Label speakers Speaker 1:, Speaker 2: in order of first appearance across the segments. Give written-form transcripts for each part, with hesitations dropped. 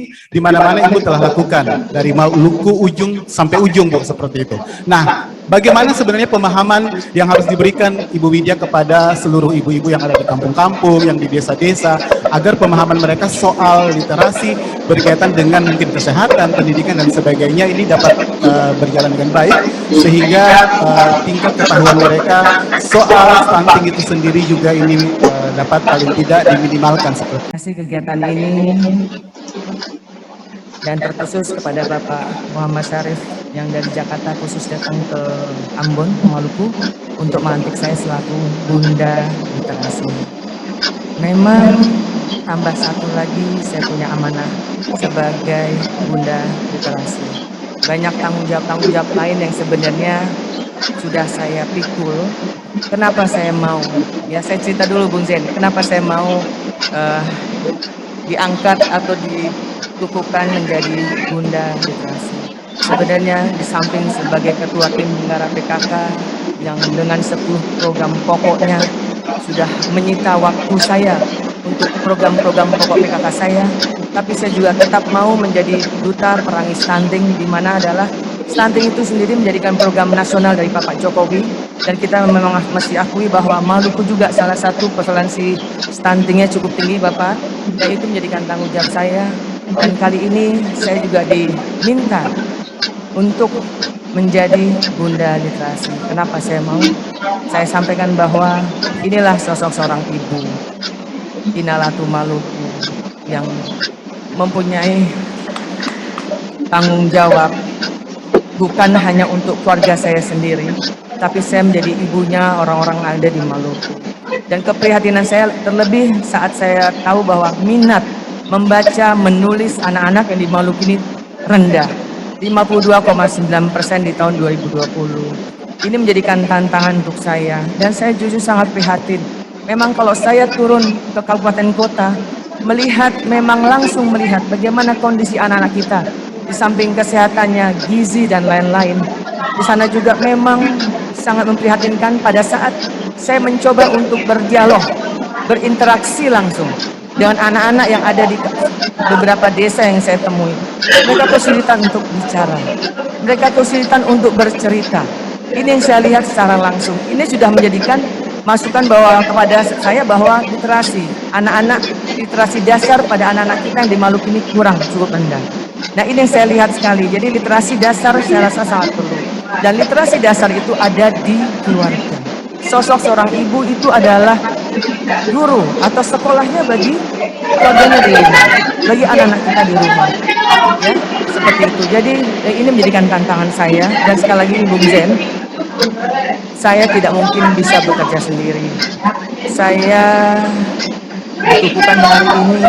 Speaker 1: di mana-mana Ibu telah lakukan dari Maluku ujung sampai ujung, Bu, seperti itu. Nah, bagaimana sebenarnya pemahaman yang harus diberikan Ibu Widya kepada seluruh ibu-ibu yang ada di kampung-kampung, yang di desa-desa, agar pemahaman mereka soal literasi berkaitan dengan mungkin kesehatan, pendidikan dan sebagainya ini dapat berjalan dengan baik, sehingga tingkat ketahuan mereka soal stunting itu sendiri juga ini dapat paling tidak diminimalkan seperti
Speaker 2: kegiatan ini, dan terkhusus kepada Bapak Muhammad Syarif yang dari Jakarta khusus datang ke Ambon, Maluku untuk melantik saya selaku Bunda Literasi. Memang tambah satu lagi saya punya amanah sebagai Bunda Literasi. Banyak tanggung jawab lain yang sebenarnya sudah saya pikul. Kenapa saya mau? Ya, saya cerita dulu Bung Zen, kenapa saya mau diangkat atau dikukuhkan menjadi Bunda Literasi. Sebenarnya di samping sebagai ketua tim Bengara PKK yang dengan 10 program pokoknya sudah menyita waktu saya untuk program-program pokok PKK saya, tapi saya juga tetap mau menjadi duta perangi stunting, di mana adalah stunting itu sendiri menjadikan program nasional dari Bapak Jokowi, dan kita memang mesti akui bahwa Maluku juga salah satu prevalensi stuntingnya cukup tinggi Bapak, dan itu menjadikan tanggung jawab saya. Dan kali ini saya juga diminta untuk menjadi Bunda Literasi. Kenapa saya mau? Saya sampaikan bahwa inilah sosok seorang ibu, Inalatu Maluku, yang mempunyai tanggung jawab bukan hanya untuk keluarga saya sendiri, tapi saya menjadi ibunya orang-orang yang ada di Maluku. Dan keprihatinan saya terlebih saat saya tahu bahwa minat membaca, menulis anak-anak yang di Maluku ini rendah, 52,9% di tahun 2020. Ini menjadikan tantangan untuk saya, dan saya jujur sangat prihatin. Memang kalau saya turun ke kabupaten kota, memang langsung melihat bagaimana kondisi anak-anak kita, di samping kesehatannya, gizi dan lain-lain. Di sana juga memang sangat memprihatinkan pada saat saya mencoba untuk berdialog, berinteraksi langsung dengan anak-anak yang ada di beberapa desa yang saya temui. Mereka kesulitan untuk bicara, mereka kesulitan untuk bercerita. Ini yang saya lihat secara langsung. Ini sudah menjadikan masukan bahwa kepada saya bahwa literasi anak-anak, literasi dasar pada anak-anak kita yang di Maluku ini kurang, cukup rendah. Nah, ini yang saya lihat sekali. Jadi literasi dasar saya rasa sangat perlu. Dan literasi dasar itu ada di keluarga. Sosok seorang ibu itu adalah guru atau sekolahnya bagi keluarganya di rumah, bagi anak-anak kita di rumah. Ya, seperti itu. Jadi ini menjadikan tantangan saya, dan sekali lagi Bung Zen, saya tidak mungkin bisa bekerja sendiri. Saya dikukuhkan hari ini,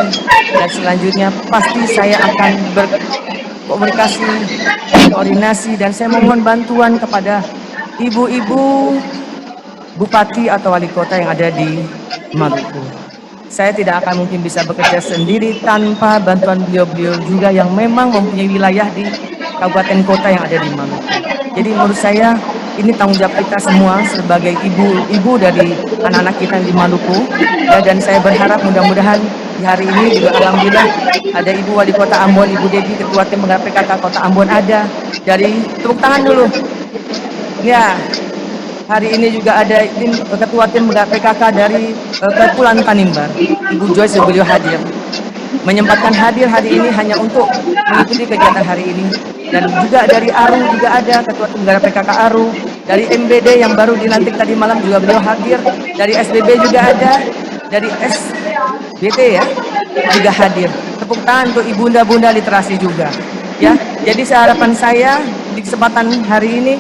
Speaker 2: dan selanjutnya pasti saya akan berkomunikasi, berkoordinasi, dan saya mohon bantuan kepada ibu-ibu bupati atau wali kota yang ada di Maluku. Saya tidak akan mungkin bisa bekerja sendiri tanpa bantuan beliau-beliau juga yang memang mempunyai wilayah di kabupaten kota yang ada di Maluku. Jadi menurut saya ini tanggung jawab kita semua sebagai ibu-ibu dari anak-anak kita di Maluku. Ya, dan saya berharap mudah-mudahan di hari ini juga alhamdulillah ada Ibu Wali Kota Ambon, Ibu Devi, Ketua Tim Penggerak PKK Kota Ambon ada. Dari tepuk tangan dulu. Ya, hari ini juga ada Ketua Tim Penggerak PKK dari Kepulauan Tanimbar, Ibu Joyce, beliau hadir. Menyempatkan hadir hari ini hanya untuk mengikuti kegiatan hari ini. Dan juga dari ARU juga ada Ketua Tim Penggerak PKK ARU. Dari MBD yang baru dilantik tadi malam juga beliau hadir. Dari SBB juga ada. Dari SBT ya juga hadir. Tepuk tangan untuk ibunda-bunda literasi juga. Ya, jadi harapan saya di kesempatan hari ini,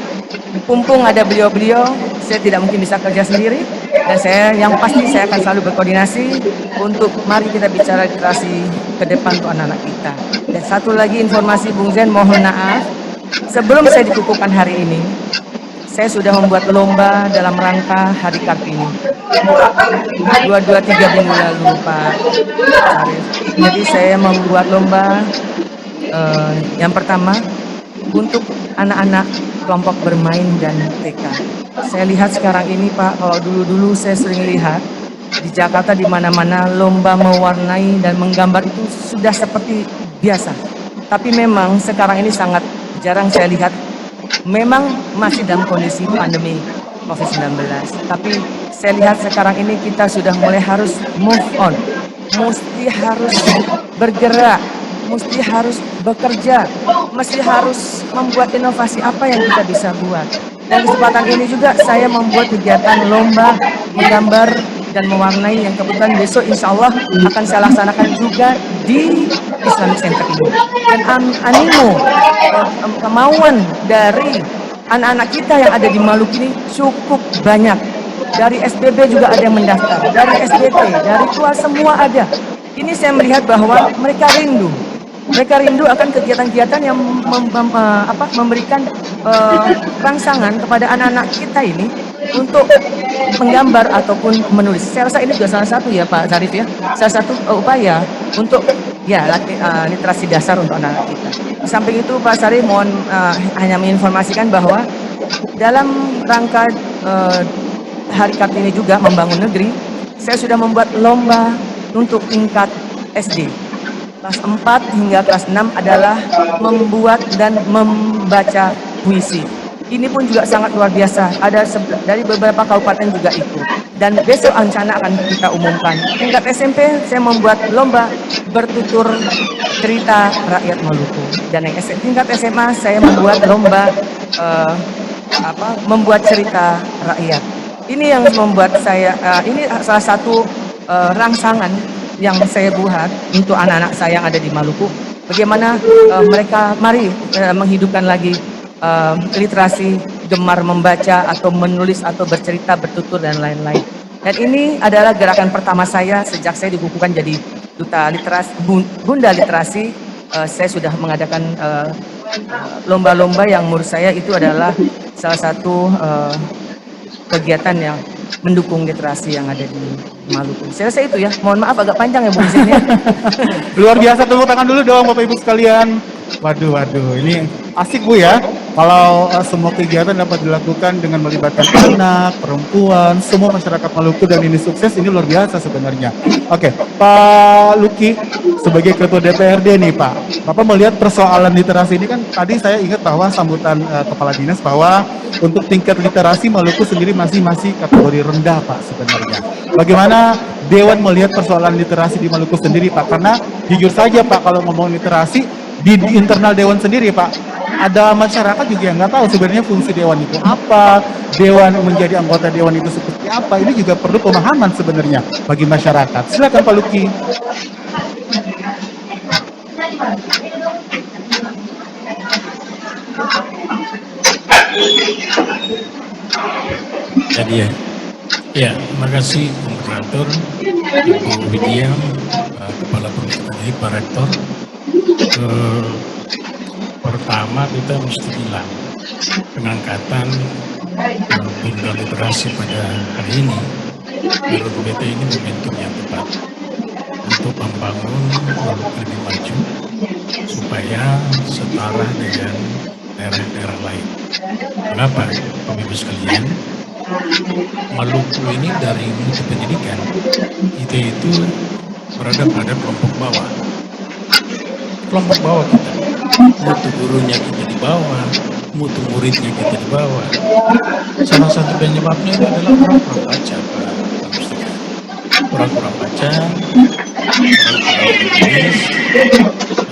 Speaker 2: mumpung ada beliau-beliau, saya tidak mungkin bisa kerja sendiri, dan yang pasti saya akan selalu berkoordinasi untuk mari kita bicara literasi ke depan untuk anak-anak kita. Dan satu lagi informasi Bung Zen, mohon maaf, sebelum saya dikukuhkan hari ini, saya sudah membuat lomba dalam rangka Hari Kartini. 2-3 minggu lalu Pak Syarif. Jadi saya membuat lomba yang pertama untuk anak-anak kelompok bermain dan TK. Saya lihat sekarang ini Pak, kalau dulu-dulu saya sering lihat di Jakarta di mana-mana lomba mewarnai dan menggambar itu sudah seperti biasa. Tapi memang sekarang ini sangat jarang saya lihat. Memang masih dalam kondisi pandemi COVID-19. Tapi saya lihat sekarang ini kita sudah mulai harus move on. Mesti harus bergerak, mesti harus bekerja, mesti harus membuat inovasi apa yang kita bisa buat. Dan kesempatan ini juga saya membuat kegiatan lomba menggambar dan mewarnai yang kebetulan besok insya Allah akan saya laksanakan juga di Islamic Center ini. Dan animo, kemauan dari anak-anak kita yang ada di Maluku ini cukup banyak. Dari SBB juga ada yang mendaftar, dari SBT, dari keluar semua ada. Ini saya melihat bahwa mereka rindu. Mereka rindu akan kegiatan-kegiatan yang memberikan rangsangan kepada anak-anak kita ini untuk menggambar ataupun menulis. Saya rasa ini juga salah satu ya Pak Zarif ya, salah satu upaya untuk ya literasi dasar untuk anak-anak kita. Di samping itu Pak Zarif mohon hanya menginformasikan bahwa dalam rangka Hari Kartini juga membangun negeri, saya sudah membuat lomba untuk tingkat SD. Kelas 4 hingga kelas 6 adalah membuat dan membaca puisi. Ini pun juga sangat luar biasa. Ada dari beberapa kabupaten juga ikut. Dan besok rencana akan kita umumkan. Tingkat SMP saya membuat lomba bertutur cerita rakyat Maluku. Dan yang tingkat SMA saya membuat lomba membuat cerita rakyat. Ini yang membuat saya ini salah satu rangsangan yang saya buat untuk anak-anak saya yang ada di Maluku. Bagaimana mereka mari menghidupkan lagi literasi, gemar membaca atau menulis atau bercerita, bertutur dan lain-lain. Dan ini adalah gerakan pertama saya sejak saya dikukuhkan jadi duta literasi, Bunda Literasi. Saya sudah mengadakan lomba-lomba yang menurut saya itu adalah salah satu kegiatan yang mendukung literasi yang ada di Maluku. Saya rasa itu ya. Mohon maaf agak panjang ya Bu izinnya.
Speaker 1: Luar biasa, tepuk tangan dulu dong Bapak Ibu sekalian. Waduh, ini asik Bu ya. Kalau semua kegiatan dapat dilakukan dengan melibatkan anak, perempuan, semua masyarakat Maluku dan ini sukses, ini luar biasa sebenarnya. Oke, Pak Luki sebagai Ketua DPRD nih Pak, Bapak melihat persoalan literasi ini kan tadi saya ingat bahwa sambutan Kepala Dinas bahwa untuk tingkat literasi Maluku sendiri masih kategori rendah Pak sebenarnya. Bagaimana Dewan melihat persoalan literasi di Maluku sendiri Pak? Karena jujur saja Pak, kalau ngomong literasi di internal Dewan sendiri Pak, ada masyarakat juga yang nggak tahu sebenarnya fungsi Dewan itu apa, Dewan menjadi anggota Dewan itu seperti apa. Ini juga perlu pemahaman sebenarnya bagi masyarakat. Silakan Pak Luki.
Speaker 3: Jadi ya, terima kasih moderator, Ibu Widya, Kepala Pengadilan, Pak Rektor. Pertama kita mesti bilang pengangkatan Bunda Literasi pada hari ini menurut kita ini momentum yang tepat untuk membangun Maluku lebih maju supaya setara dengan daerah-daerah lain. Kenapa Bapak Ibu sekalian? Maluku ini dari mutu pendidikan kita itu berada pada kelompok bawah. Kelompok bawah kita, mutu gurunya kita di bawah, mutu muridnya kita di bawah. Salah satu penyebabnya itu adalah kurang baca, Pak Mustika. Kurang baca, kurang menulis,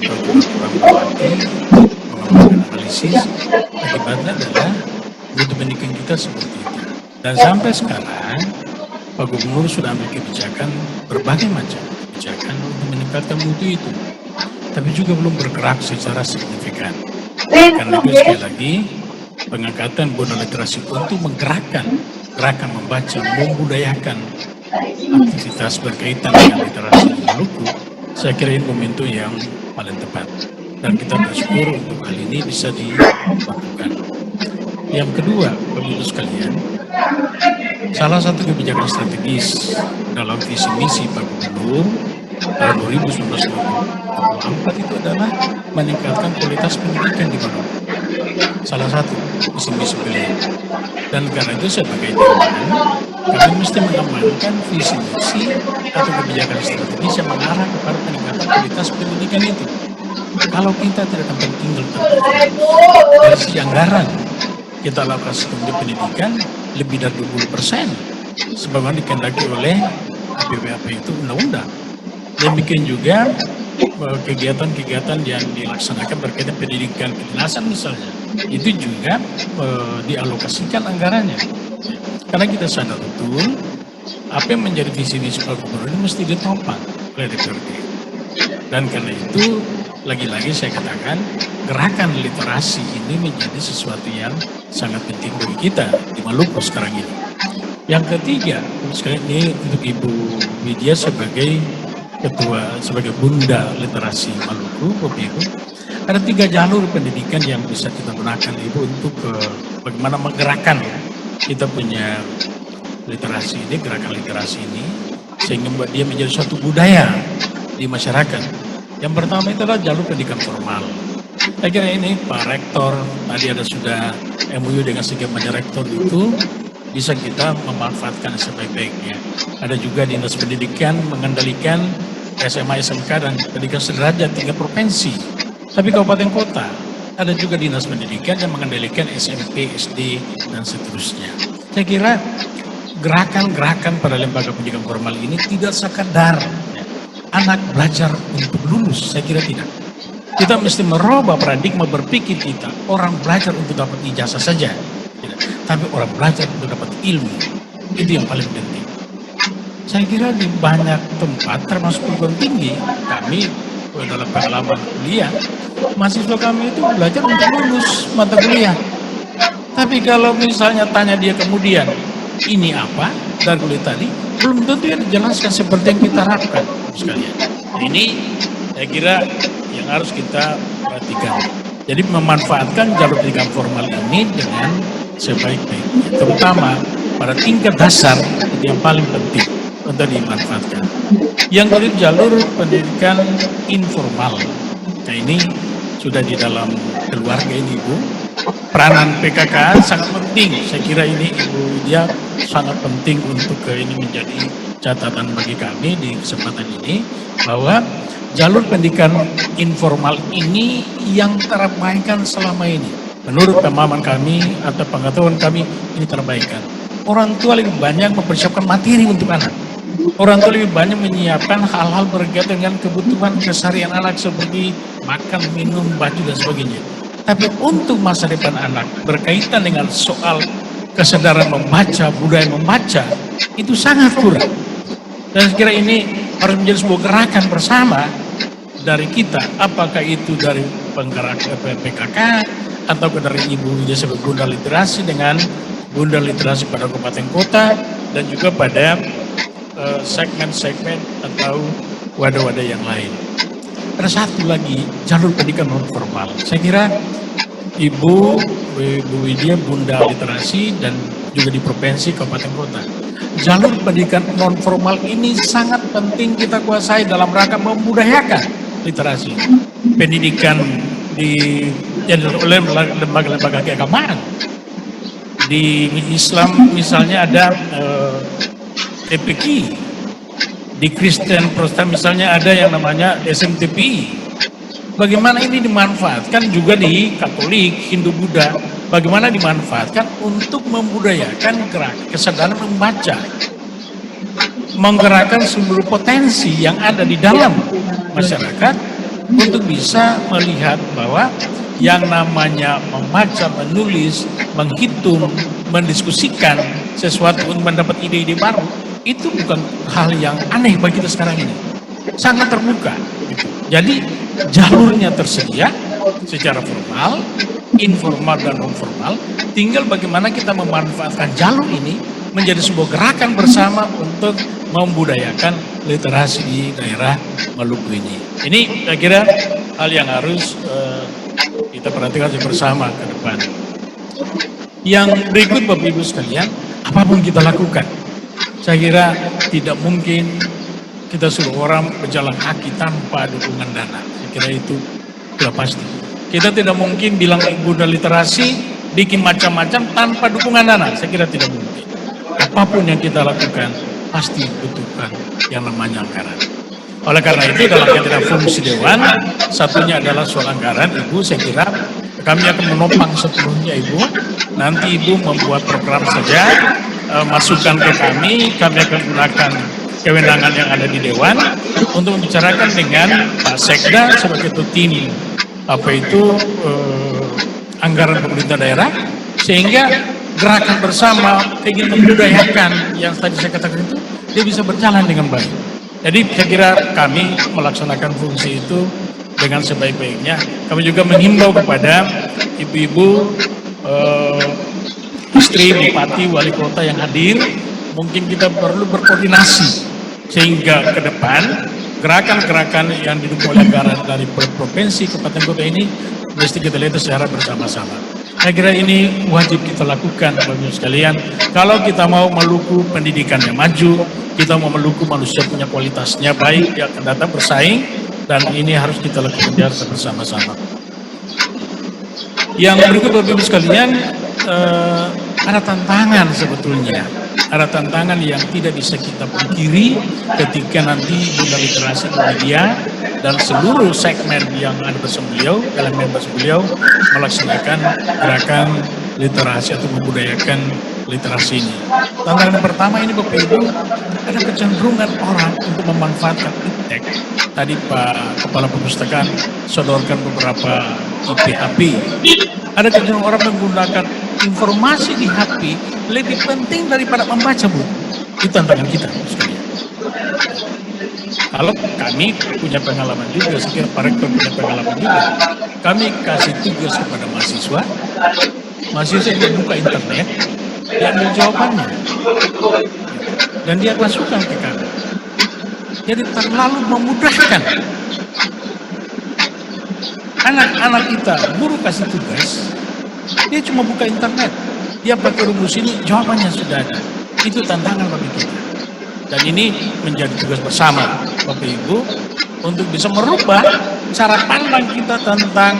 Speaker 3: atau kurang berlatih, mengamalkan analisis. Akibatnya adalah mutu pendidikan kita seperti itu. Dan sampai sekarang, Pak Gubernur sudah ambil kebijakan, berbagai macam kebijakan untuk meningkatkan mutu itu. Tapi juga belum bergerak secara signifikan. Karena itu sekali lagi, pengangkatan Bunda Literasi untuk menggerakkan, gerakan membaca, membudayakan aktivitas berkaitan dengan literasi di Maluku, saya kira ini momentum yang paling tepat. Dan kita bersyukur untuk hal ini bisa dilakukan. Yang kedua, Bapak Ibu sekalian, salah satu kebijakan strategis dalam visi misi Pak Gubernur tahun 2019-2024 itu adalah meningkatkan kualitas pendidikan di Maluku. Salah satu visi misi beliau. Dan karena itu sebagai Dewan, kami mesti mengamankan visi misi atau kebijakan strategis yang mengarah kepada peningkatan kualitas pendidikan itu. Kalau kita tidak akan tinggal dari sisi anggaran, kita lakukan studi pendidikan lebih dari 20%, sebagaimana dikehendaki oleh APBAP itu undang-undang. Demikian juga kegiatan-kegiatan yang dilaksanakan berkaitan pendidikan kedinasan misalnya, itu juga dialokasikan anggarannya. Karena kita sadar betul apa yang menjadi visi misi Pak Gubernur ini mesti ditopang oleh DPRD. Dan karena itu lagi-lagi saya katakan gerakan literasi ini menjadi sesuatu yang sangat penting bagi kita di Maluku sekarang ini. Yang ketiga, sekali ini untuk Ibu Widya sebagai ketua, sebagai Bunda Literasi Maluku, Bapak Ibu, ada 3 jalur pendidikan yang bisa kita gunakan Ibu untuk bagaimana menggerakkan kita punya literasi ini, gerakan literasi ini, sehingga membuat dia menjadi suatu budaya di masyarakat. Yang pertama itu adalah jalur pendidikan formal. Saya kira ini Pak Rektor, tadi ada sudah MOU dengan segala rektor itu, bisa kita memanfaatkan sebaik-baiknya. Ada juga dinas pendidikan mengendalikan SMA, SMK, dan pendidikan sederajat 3 provinsi. Tapi kabupaten kota, ada juga dinas pendidikan yang mengendalikan SMP, SD, dan seterusnya. Saya kira gerakan-gerakan pada lembaga pendidikan formal ini tidak sekadar anak belajar untuk lulus, saya kira tidak. Kita mesti merubah paradigma berpikir kita, orang belajar untuk dapat ijazah saja, tidak. Tapi orang belajar untuk dapat ilmu, itu yang paling penting. Saya kira di banyak tempat, termasuk perguruan tinggi, kami dalam pengalaman kuliah, mahasiswa kami itu belajar untuk lulus mata kuliah. Tapi kalau misalnya tanya dia kemudian, ini apa dari kuliah tadi, belum tentu yang dijelaskan seperti yang kita harapkan sekalian. Ini saya kira yang harus kita perhatikan. Jadi memanfaatkan jalur pendidikan formal ini dengan sebaik-baiknya, terutama pada tingkat dasar itu yang paling penting untuk dimanfaatkan. Yang kedua jalur pendidikan informal. Nah ini sudah di dalam keluarga ini Ibu. Peranan PKK sangat penting. Saya kira ini Ibu Widya sangat penting untuk ini menjadi catatan bagi kami di kesempatan ini, bahwa jalur pendidikan informal ini yang terabaikan selama ini. Menurut pemahaman kami atau pengetahuan kami, ini terabaikan. Orang tua lebih banyak mempersiapkan materi untuk anak. Orang tua lebih banyak menyiapkan hal-hal berkaitan dengan kebutuhan keseharian anak seperti makan, minum, baju, dan sebagainya. Tapi untuk masa depan anak berkaitan dengan soal kesadaran membaca, budaya membaca, itu sangat kurang. Dan saya kira ini harus menjadi sebuah gerakan bersama dari kita, apakah itu dari penggerak PKK atau dari Ibu Widya sebagai Bunda Literasi dengan Bunda Literasi pada kabupaten kota, dan juga pada segmen-segmen atau wadah-wadah yang lain. Ada satu lagi jalur pendidikan non formal. Saya kira Ibu Widya Bunda Literasi dan juga di provinsi kabupaten kota, jalur pendidikan non formal ini sangat penting kita kuasai dalam rangka membudayakan literasi. Pendidikan oleh lembaga-lembaga keagamaan. Di Islam misalnya ada TPQ, di Kristen Protestan misalnya ada yang namanya SMTPI. Bagaimana ini dimanfaatkan juga di Katolik, Hindu, Buddha, bagaimana dimanfaatkan untuk membudayakan kesadaran membaca, menggerakkan seluruh potensi yang ada di dalam masyarakat untuk bisa melihat bahwa yang namanya membaca, menulis, menghitung, mendiskusikan sesuatu untuk mendapat ide-ide baru, itu bukan hal yang aneh bagi kita sekarang ini. Sangat terbuka. Gitu. Jadi jalurnya tersedia secara formal, informal, dan non formal. Tinggal bagaimana kita memanfaatkan jalur ini menjadi sebuah gerakan bersama untuk membudayakan literasi di daerah Maluku ini. Ini saya kira hal yang harus kita perhatikan bersama ke depan. Yang berikut Bapak Ibu sekalian, apapun kita lakukan, saya kira tidak mungkin kita suruh orang berjalan kaki tanpa dukungan dana. Saya kira itu sudah pasti. Kita tidak mungkin bilang Bunda Literasi bikin macam-macam tanpa dukungan dana. Saya kira tidak mungkin. Apapun yang kita lakukan pasti butuhkan yang namanya anggaran. Oleh karena itu dalam kaitan fungsi Dewan, satunya adalah soal anggaran. Ibu, saya kira kami akan menopang sepenuhnya Ibu. Nanti Ibu membuat program saja, masukkan ke kami akan gunakan kewenangan yang ada di Dewan untuk membicarakan dengan Pak Sekda sebagai tim anggaran pemerintah daerah, sehingga gerakan bersama ingin membudayakan yang tadi saya katakan itu dia bisa berjalan dengan baik. Jadi saya kira kami melaksanakan fungsi itu dengan sebaik-baiknya. Kami juga menghimbau kepada ibu-ibu, istri bupati, wali kota yang hadir, mungkin kita perlu berkoordinasi sehingga ke depan gerakan-gerakan yang didukung oleh anggaran dari provinsi, kabupaten kota ini mesti kita lihat secara bersama-sama. Saya kira ini wajib kita lakukan Bapak-Ibu sekalian. Kalau kita mau Maluku pendidikannya maju, kita mau Maluku manusia punya kualitasnya baik, dia akan datang bersaing, dan ini harus kita lakukan bersama-sama. Yang berikut Bapak-Ibu sekalian, ada tantangan sebetulnya. Ada tantangan yang tidak bisa kita pungkiri ketika nanti Bunda Literasi Media dan seluruh segmen yang ada bersama beliau, elemen bersama beliau melaksanakan gerakan literasi atau membudayakan literasi ini. Tantangan pertama ini Bapak Ibu, ada kecenderungan orang untuk memanfaatkan iptek. Tadi Pak Kepala Perpustakaan sodorkan beberapa IP-HP. Ada kecenderungan orang menggunakan informasi di HP lebih penting daripada membaca buku. Itu tantangan kita sekalian. Kalau kami punya pengalaman juga, sekiranya Pak Rektor punya pengalaman juga, kami kasih tugas kepada mahasiswa yang buka internet, dia ambil jawabannya, dan dia masukkan ke kami. Jadi terlalu memudahkan. Anak-anak kita, guru kasih tugas, dia cuma buka internet, dia pakai rumus ini, jawabannya sudah ada. Itu tantangan bagi kita. Dan ini menjadi tugas bersama Bapak Ibu untuk bisa merubah cara pandang kita tentang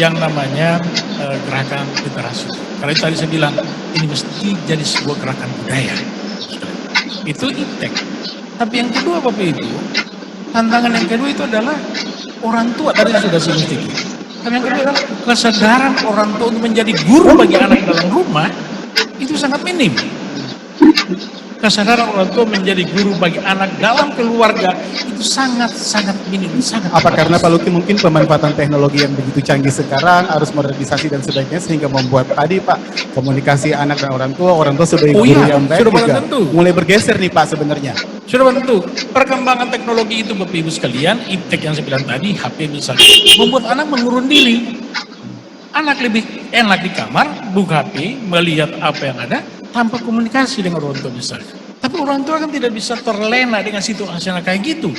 Speaker 3: yang namanya gerakan literasi. Karena tadi saya bilang, ini mesti jadi sebuah gerakan budaya. Itu iptek. Tapi yang kedua Bapak Ibu, tantangan yang kedua itu adalah orang tua, tadi sudah saya mesti. Tapi yang kedua adalah kesadaran orang tua untuk menjadi guru bagi anak dalam rumah, itu sangat minim. Kesadaran orang tua menjadi guru bagi anak dalam keluarga itu sangat-sangat minim.
Speaker 1: Apa karena Pak Luki mungkin pemanfaatan teknologi yang begitu canggih sekarang harus modernisasi dan sebagainya sehingga membuat tadi Pak komunikasi anak dan orang tua sebagai guru yang baik juga mulai bergeser nih Pak sebenarnya.
Speaker 3: Sudah tentu perkembangan teknologi itu Bapak Ibu sekalian, iptek yang saya bilang tadi, HP misalnya, membuat anak mengurung diri. Anak lebih enak di kamar, buka HP, melihat apa yang ada, tanpa komunikasi dengan orang tua misalnya. Tapi orang tua kan tidak bisa terlena dengan situasi anak kayak gitu.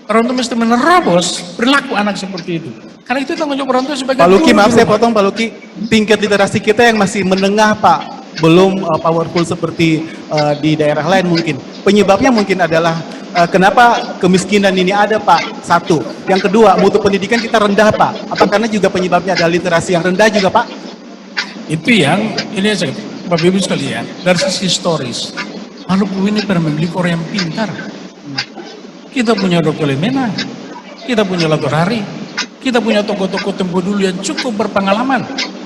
Speaker 3: Orang tua mesti menerobos perilaku anak seperti itu. Karena itu tanggung jawab orang tua sebagai
Speaker 1: Pak Luki, maaf saya potong Pak Luki, tingkat literasi kita yang masih menengah Pak, belum powerful seperti di daerah lain mungkin. Penyebabnya mungkin adalah kenapa kemiskinan ini ada Pak? Satu. Yang kedua, mutu pendidikan kita rendah Pak. Apa karena juga penyebabnya ada literasi yang rendah juga Pak?
Speaker 3: Itu yang, ini aja Bapak Ibu sekalian, dari sisi historis, Maluku ini pernah memiliki orang yang pintar. Kita punya Dr. Lemena, kita punya Latorari, kita punya tokoh-tokoh tempo dulu yang cukup berpengalaman,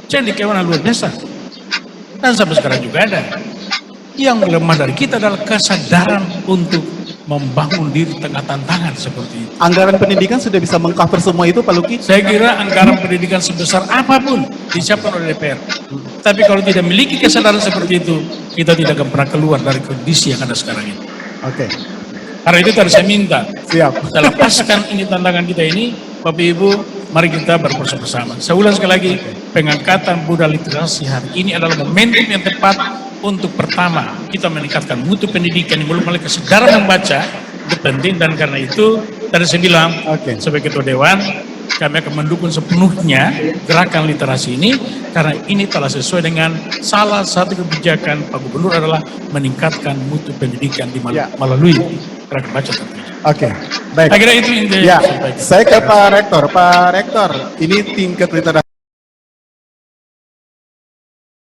Speaker 3: cendekiawan luar biasa. Dan sampai sekarang juga ada. Yang lemah dari kita adalah kesadaran untuk membangun diri tengah tantangan seperti itu.
Speaker 1: Anggaran pendidikan sudah bisa mengcover semua itu Pak Luki?
Speaker 3: Saya kira anggaran pendidikan sebesar apapun disiapkan oleh DPR. Tapi kalau tidak memiliki kesadaran seperti itu, kita tidak akan pernah keluar dari kondisi yang ada sekarang ini.
Speaker 1: Oke.
Speaker 3: Karena itu harus saya minta,
Speaker 1: Siap.
Speaker 3: kita lepaskan ini tantangan kita ini, Bapak Ibu, mari kita berproses bersama. Saya ulang sekali lagi, pengangkatan budaya literasi hari ini adalah momentum yang tepat untuk pertama, kita meningkatkan mutu pendidikan yang belum mulai kesadaran membaca, itu penting, dan karena itu, tadi saya bilang, sebagai Ketua Dewan, kami akan mendukung sepenuhnya gerakan literasi ini, karena ini telah sesuai dengan salah satu kebijakan Pak Gubernur adalah meningkatkan mutu pendidikan melalui gerakan baca tentunya.
Speaker 1: Oke, baik.
Speaker 3: Saya kira itu intinya.
Speaker 1: Ya, saya ke Pak Rektor. Pak Rektor, ini tingkat literasi